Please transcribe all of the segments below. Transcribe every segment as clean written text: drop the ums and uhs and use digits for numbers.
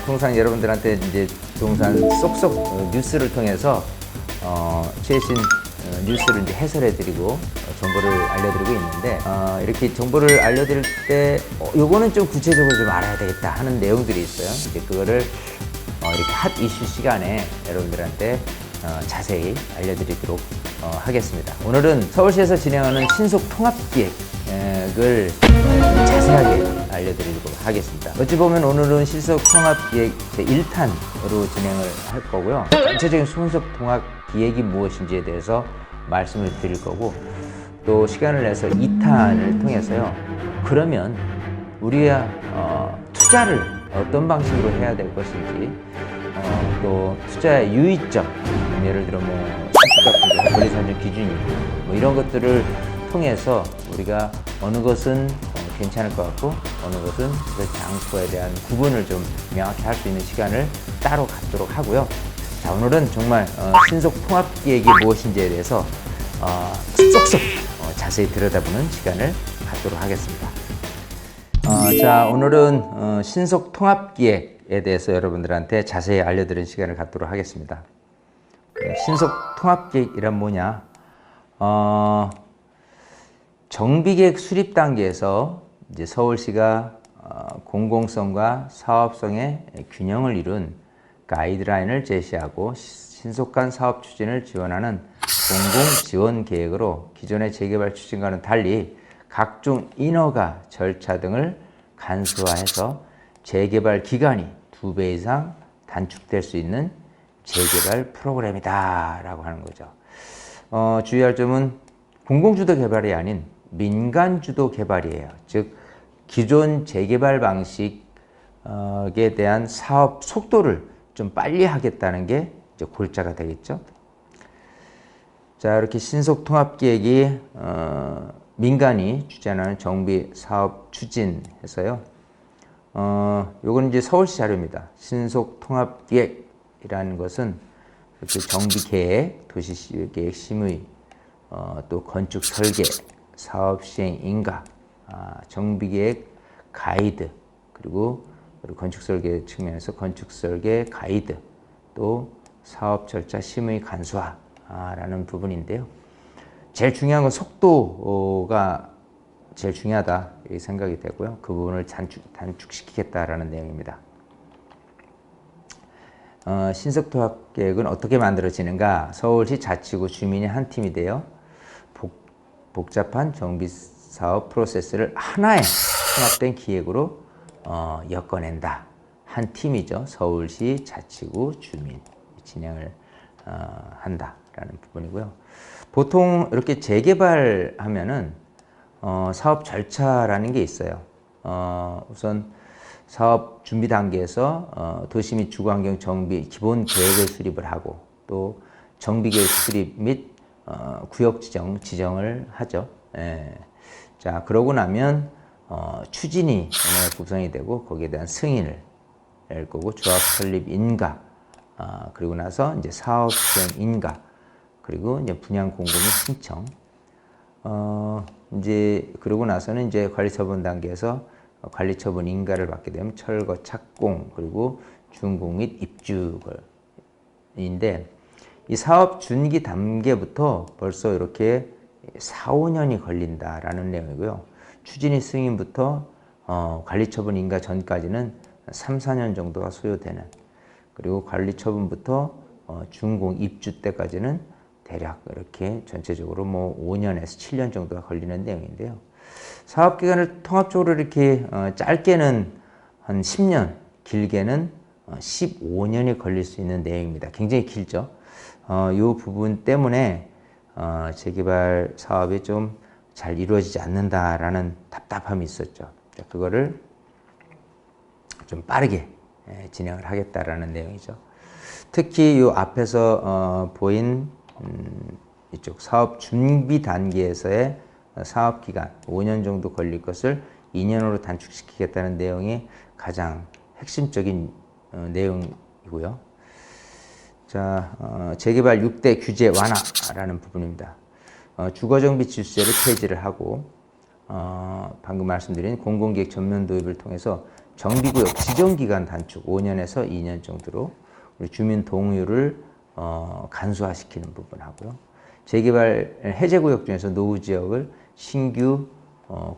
통상 여러분들한테 이제 동산 쏙쏙 뉴스를 통해서 최신 뉴스를 이제 해설해드리고 정보를 알려드리고 있는데 이렇게 정보를 알려드릴 때 요거는 좀 구체적으로 좀 알아야 되겠다 하는 내용들이 있어요. 이제 그거를 이렇게 핫 이슈 시간에 여러분들한테 자세히 알려드리도록 하겠습니다. 오늘은 서울시에서 진행하는 신속 통합기획을 자세하게 알려드리도록 하겠습니다. 어찌 보면 오늘은 신속 통합기획 제1탄으로 진행을 할 거고요. 전체적인 신속 통합기획이 무엇인지에 대해서 말씀을 드릴 거고, 또 시간을 내서 2탄을 통해서요. 그러면 우리가 투자를 어떤 방식으로 해야 될 것인지, 또 투자의 유의점, 예를 들어 뭐 수익 같은 거, 권리산정 기준이 뭐 이런 것들을 통해서 우리가 어느 것은 괜찮을 것 같고 어느 것은 그렇지 않고에 대한 구분을 좀 명확히 할 수 있는 시간을 따로 갖도록 하고요. 자, 오늘은 정말 신속 통합기획이 무엇인지에 대해서 쏙쏙 자세히 들여다보는 시간을 갖도록 하겠습니다. 자, 오늘은 신속 통합기획에 대해서 여러분들한테 자세히 알려드리는 시간을 갖도록 하겠습니다. 신속 통합기획이란 뭐냐? 정비계획 수립 단계에서 이제 서울시가 공공성과 사업성의 균형을 이룬 가이드라인을 제시하고 신속한 사업 추진을 지원하는 공공지원 계획으로 기존의 재개발 추진과는 달리 각종 인허가 절차 등을 간소화해서 재개발 기간이 2배 이상 단축될 수 있는 재개발 프로그램이다 라고 하는 거죠. 주의할 점은 공공주도 개발이 아닌 민간주도 개발이에요. 즉 기존 재개발 방식에 대한 사업 속도를 좀 빨리 하겠다는 게 이제 골자가 되겠죠. 자, 이렇게 신속 통합기획이 민간이 주관하는 정비 사업 추진해서요. 요건 이제 서울시 자료입니다. 신속 통합기획이라는 것은 그 정비계획, 도시계획 심의, 또 건축 설계, 사업 시행 인가, 정비계획 가이드, 그리고 건축 설계 측면에서 건축 설계 가이드, 또 사업 절차 심의 간소화라는 부분인데요. 제일 중요한 건 속도가 제일 중요하다 이 생각이 되고요. 그 부분을 단축시키겠다라는 내용입니다. 신속통합계획은 어떻게 만들어지는가? 서울시 자치구 주민이 한 팀이 되어 복잡한 정비사업 프로세스를 하나의 통합된 기획으로 엮어낸다. 한 팀이죠. 서울시 자치구 주민 진행을 한다라는 부분이고요. 보통 이렇게 재개발하면은 사업 절차라는 게 있어요. 우선 사업 준비 단계에서 도시 및 주거환경 정비 기본 계획을 수립을 하고, 또 정비계획 수립 및 구역 지정을 하죠. 예. 자, 그러고 나면 추진이 구성이 되고 거기에 대한 승인을 낼 거고, 조합 설립 인가, 그리고 나서 이제 사업 시행 인가, 그리고 이제 분양 공고 및 신청. 이제 그러고 나서는 이제 관리처분 단계에서 관리처분 인가를 받게 되면 철거, 착공, 그리고 준공 및 입주인데, 이 사업 준기 단계부터 벌써 이렇게 4, 5년이 걸린다라는 내용이고요. 추진이 승인부터 관리처분 인가 전까지는 3, 4년 정도가 소요되는, 그리고 관리처분부터 준공 입주 때까지는 대략 이렇게 전체적으로 뭐 5년에서 7년 정도가 걸리는 내용인데요. 사업 기간을 통합적으로 이렇게 짧게는 한 10년, 길게는 15년이 걸릴 수 있는 내용입니다. 굉장히 길죠. 이 부분 때문에 재개발 사업이 좀 잘 이루어지지 않는다라는 답답함이 있었죠. 그거를 좀 빠르게 진행을 하겠다라는 내용이죠. 특히 이 앞에서 보인 이쪽 사업 준비 단계에서의 사업 기간 5년 정도 걸릴 것을 2년으로 단축시키겠다는 내용이 가장 핵심적인 내용이고요. 자, 재개발 6대 규제 완화라는 부분입니다. 주거정비 지수제를 폐지를 하고 방금 말씀드린 공공기획 전면 도입을 통해서 정비구역 지정기간 단축 5년에서 2년 정도로 우리 주민 동의를 간소화시키는 부분하고요. 재개발 해제구역 중에서 노후 지역을 신규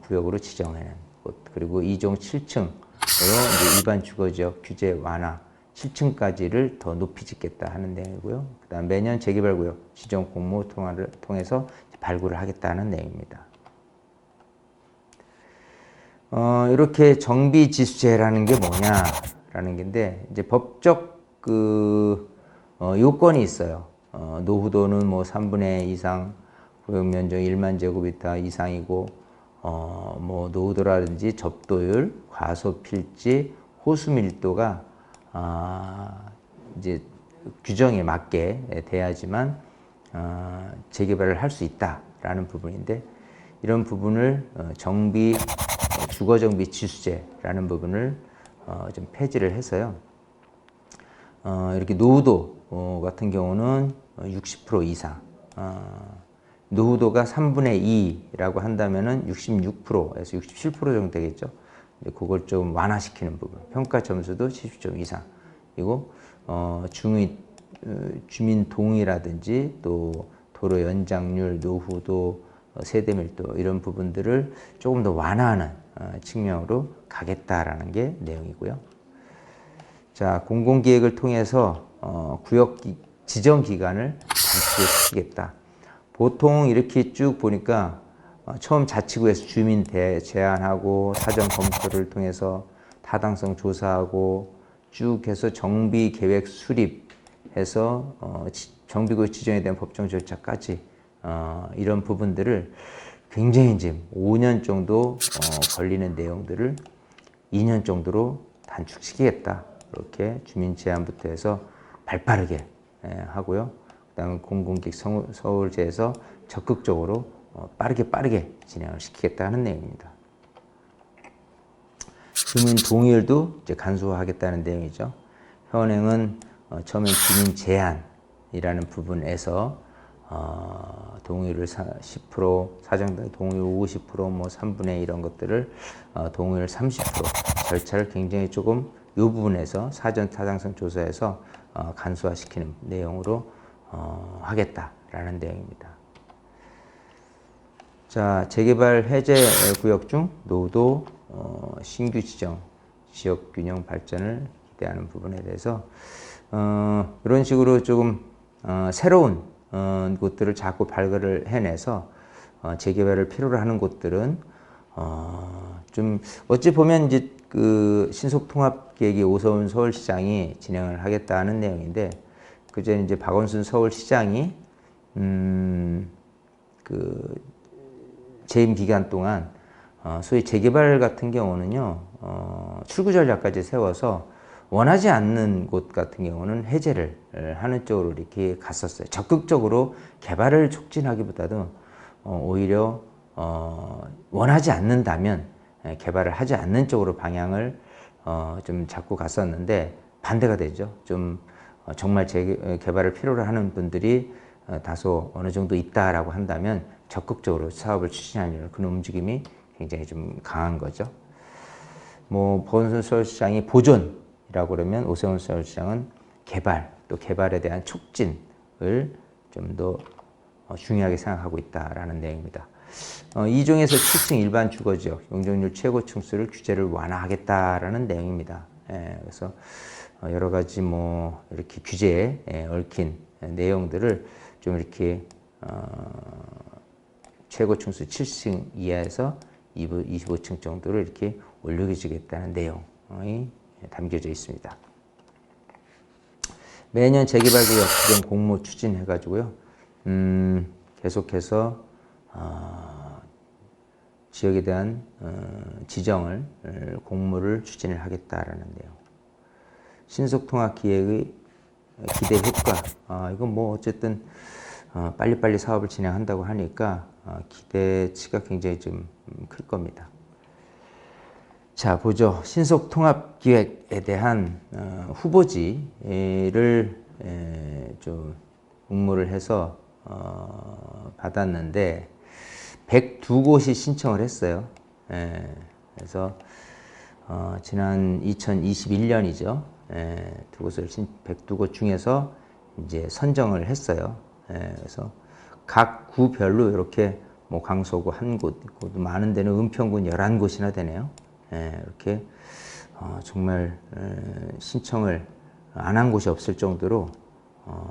구역으로 지정하는 곳, 그리고 2종 7층으로 이제 일반 주거지역 규제 완화 7층까지를 더 높이 짓겠다 하는 내용이고요. 그다음 매년 재개발구역 지정 공모 통화를 통해서 발굴을 하겠다는 내용입니다. 이렇게 정비지수제라는 게 뭐냐라는 건데, 이제 법적 요건이 있어요. 노후도는 뭐 3분의 2 이상, 구역 면적 1만 제곱미터 이상이고, 뭐 노후도라든지 접도율, 과소 필지, 호수 밀도가 이제 규정에 맞게 돼야지만 재개발을 할 수 있다라는 부분인데, 이런 부분을 주거정비 지수제라는 부분을 좀 폐지를 해서요. 이렇게 노후도 같은 경우는 60% 이상, 노후도가 3분의 2라고 한다면은 66%에서 67% 정도 되겠죠. 그걸 좀 완화시키는 부분. 평가 점수도 70점 이상. 그리고 주민 동의라든지 또 도로 연장률, 노후도, 세대 밀도 이런 부분들을 조금 더 완화하는 측면으로 가겠다라는 게 내용이고요. 자, 공공기획을 통해서 구역 지정 기간을 단축시키겠다. 보통 이렇게 쭉 보니까 처음 자치구에서 주민 제안하고 사전 검토를 통해서 타당성 조사하고 쭉 해서 정비 계획 수립해서 정비구역 지정에 대한 법정 절차까지 이런 부분들을 굉장히 이제 5년 정도 걸리는 내용들을 2년 정도로 단축시키겠다. 이렇게 주민 제안부터 해서 발빠르게 하고요. 그다음에 공공기획 서울제에서 적극적으로 빠르게 진행을 시키겠다는 내용입니다. 주민 동의율도 이제 간소화하겠다는 내용이죠. 현행은 처음에 주민 제한이라는 부분에서 동의율을 10%, 사정 동의율 50%, 뭐 3분의 이런 것들을 동의율 30% 절차를 굉장히 조금 이 부분에서 사전 타당성 조사에서 간소화시키는 내용으로 하겠다라는 내용입니다. 자, 재개발 해제 구역 중 노후도 신규 지정 지역 균형 발전을 기대하는 부분에 대해서 이런 식으로 조금 새로운 곳들을 자꾸 발굴을 해내서 재개발을 필요로 하는 곳들은 좀 어찌 보면 이제 그 신속통합계획이 오세훈 서울시장이 진행을 하겠다는 내용인데, 그전에 이제 박원순 서울시장이 그 재임 기간 동안 소위 재개발 같은 경우는요, 출구 전략까지 세워서 원하지 않는 곳 같은 경우는 해제를 하는 쪽으로 이렇게 갔었어요. 적극적으로 개발을 촉진하기보다도 오히려 원하지 않는다면 개발을 하지 않는 쪽으로 방향을 좀 잡고 갔었는데, 반대가 되죠. 좀 정말 재개발을 필요로 하는 분들이 다소 어느 정도 있다라고 한다면 적극적으로 사업을 추진하려는 그런 움직임이 굉장히 좀 강한 거죠. 뭐 박원순 서울시장이 보존이라고 그러면 오세훈 서울시장은 개발, 또 개발에 대한 촉진을 좀 더 중요하게 생각하고 있다라는 내용입니다. 2종에서 7층 일반 주거지역 용적률 최고 층수를 규제를 완화하겠다라는 내용입니다. 그래서 여러 가지 뭐 이렇게 규제에 얽힌 내용들을 좀 이렇게 최고 층수 7층 이하에서 25층 정도를 이렇게 올려주겠다는 내용이 담겨져 있습니다. 매년 재개발구역 지정 공모 추진해가지고요. 계속해서 지역에 대한 지정을 공모를 추진을 하겠다라는 내용. 신속통합기획의 기대 효과. 이건 뭐 어쨌든 빨리빨리 사업을 진행한다고 하니까 기대치가 굉장히 좀 클 겁니다. 자, 보죠. 신속통합기획에 대한 후보지를 좀 응모를 해서 받았는데 102곳이 신청을 했어요. 그래서 지난 2021년이죠. 두 곳을 102곳 중에서 이제 선정을 했어요. 그래서 각 구별로 이렇게 뭐 강서구 한 곳, 많은 데는 은평군 11곳이나 되네요. 이렇게 정말 신청을 안 한 곳이 없을 정도로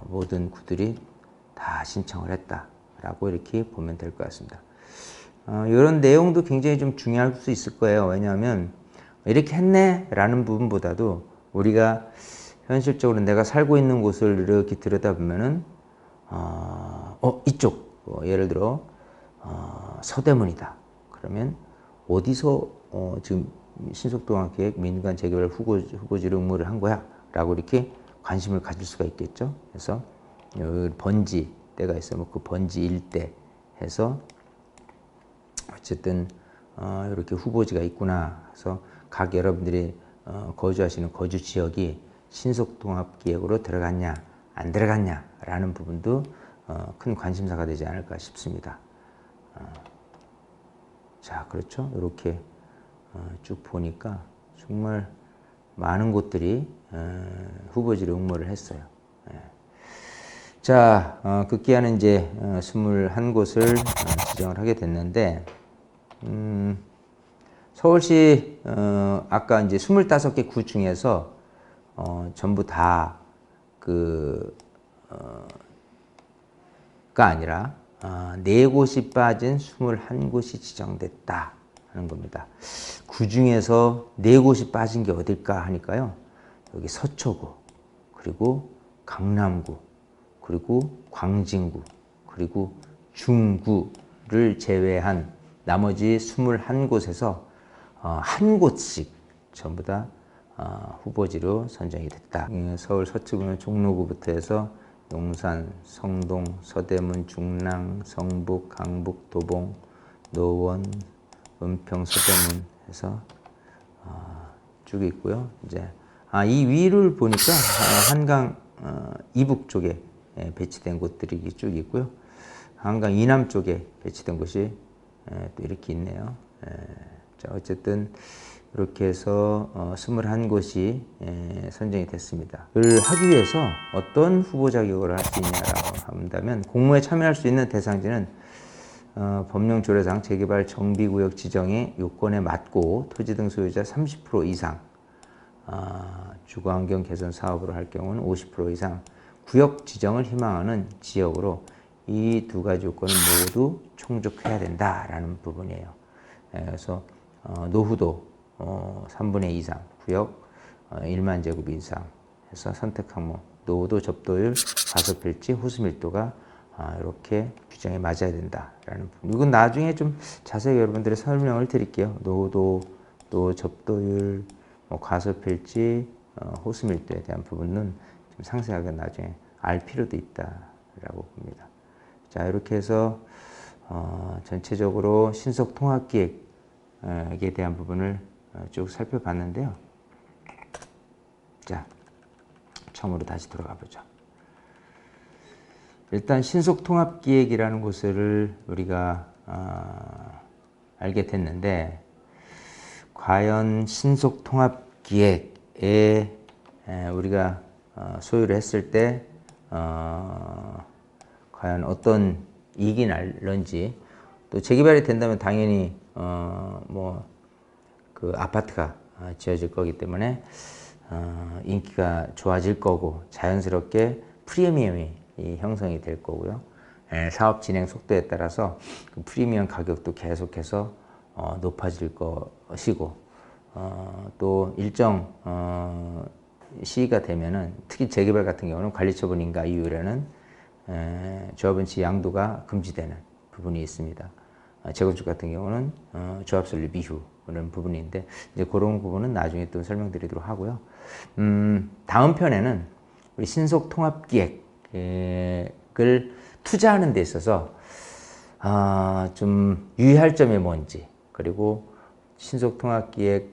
모든 구들이 다 신청을 했다라고 이렇게 보면 될 것 같습니다. 이런 내용도 굉장히 좀 중요할 수 있을 거예요. 왜냐하면 이렇게 했네 라는 부분보다도 우리가 현실적으로 내가 살고 있는 곳을 이렇게 들여다보면은 이쪽 예를 들어 서대문이다. 그러면 어디서 지금 신속통합계획 민간 재개발 후보지로 응모를 한 거야? 라고 이렇게 관심을 가질 수가 있겠죠. 그래서 번지 때가 있으면 그 번지 일대 해서 어쨌든 이렇게 후보지가 있구나. 그래서 각 여러분들이 거주하시는 거주 지역이 신속통합기획으로 들어갔냐 안 들어갔냐 라는 부분도 큰 관심사가 되지 않을까 싶습니다. 자, 그렇죠. 이렇게 쭉 보니까 정말 많은 곳들이 후보지로 응모를 했어요. 자, 급기야는 이제 21곳을 지정을 하게 됐는데 서울시 아까 이제 25개 구 중에서 전부 다 가 아니라 4곳이 빠진 21곳이 지정됐다 하는 겁니다. 그 중에서 4곳이 빠진 게 어딜까 하니까요. 여기 서초구, 그리고 강남구, 그리고 광진구, 그리고 중구를 제외한 나머지 21곳에서 한 곳씩 전부 다 후보지로 선정이 됐다. 서울 서초구는 종로구부터 해서 용산, 성동, 서대문, 중랑, 성북, 강북, 도봉, 노원, 은평, 서대문 해서 쭉 있고요. 이제 이 위를 보니까 한강 이북 쪽에 배치된 곳들이 쭉 있고요. 한강 이남 쪽에 배치된 곳이 또 이렇게 있네요. 자, 어쨌든 이렇게 해서 21곳이 선정이 됐습니다. 이를 하기 위해서 어떤 후보 자격을 할 수 있냐라고 한다면 공모에 참여할 수 있는 대상지는 법령 조례상 재개발 정비구역 지정의 요건에 맞고 토지 등 소유자 30% 이상, 주거환경 개선 사업으로 할 경우는 50% 이상 구역 지정을 희망하는 지역으로 이 두 가지 요건을 모두 충족해야 된다라는 부분이에요. 그래서 노후도 3분의 2 이상, 구역 1만 제곱 이상 해서 선택 항목, 노후도 접도율, 가소필지, 호수밀도가 이렇게 규정에 맞아야 된다라는 부분. 이건 나중에 좀 자세히 여러분들의 설명을 드릴게요. 노후도, 또 접도율, 가소필지, 호수밀도에 대한 부분은 좀 상세하게 나중에 알 필요도 있다라고 봅니다. 자, 이렇게 해서 전체적으로 신속통합기획에 대한 부분을 쭉 살펴봤는데요. 자, 처음으로 다시 들어가 보죠. 일단 신속통합기획이라는 것을 우리가 알게 됐는데, 과연 신속통합기획에 우리가 소유를 했을 때 과연 어떤 이익이 날런지, 또 재개발이 된다면 당연히 그 아파트가 지어질 거기 때문에 인기가 좋아질 거고 자연스럽게 프리미엄이 형성이 될 거고요. 사업 진행 속도에 따라서 그 프리미엄 가격도 계속해서 높아질 것이고, 또 일정 시기가 되면은, 특히 재개발 같은 경우는 관리처분 인가 이후에는 조합원치 양도가 금지되는 부분이 있습니다. 재건축 같은 경우는 조합 설립 이후라는 부분인데, 이제 그런 부분은 나중에 또 설명드리도록 하고요. 다음 편에는 우리 신속통합기획을 투자하는 데 있어서 좀 유의할 점이 뭔지, 그리고 신속통합기획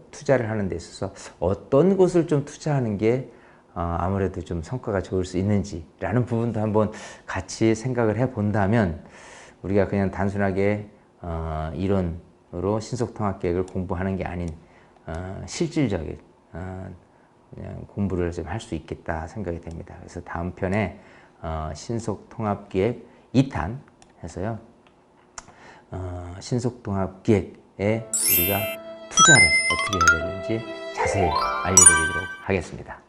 투자를 하는 데 있어서 어떤 곳을 좀 투자하는 게 아무래도 좀 성과가 좋을 수 있는지라는 부분도 한번 같이 생각을 해 본다면, 우리가 그냥 단순하게 이론으로 신속통합계획을 공부하는 게 아닌 실질적인 그냥 공부를 좀 할 수 있겠다 생각이 됩니다. 그래서 다음 편에 신속통합기획 2탄 해서요. 신속통합기획에 우리가 투자를 어떻게 해야 되는지 자세히 알려드리도록 하겠습니다.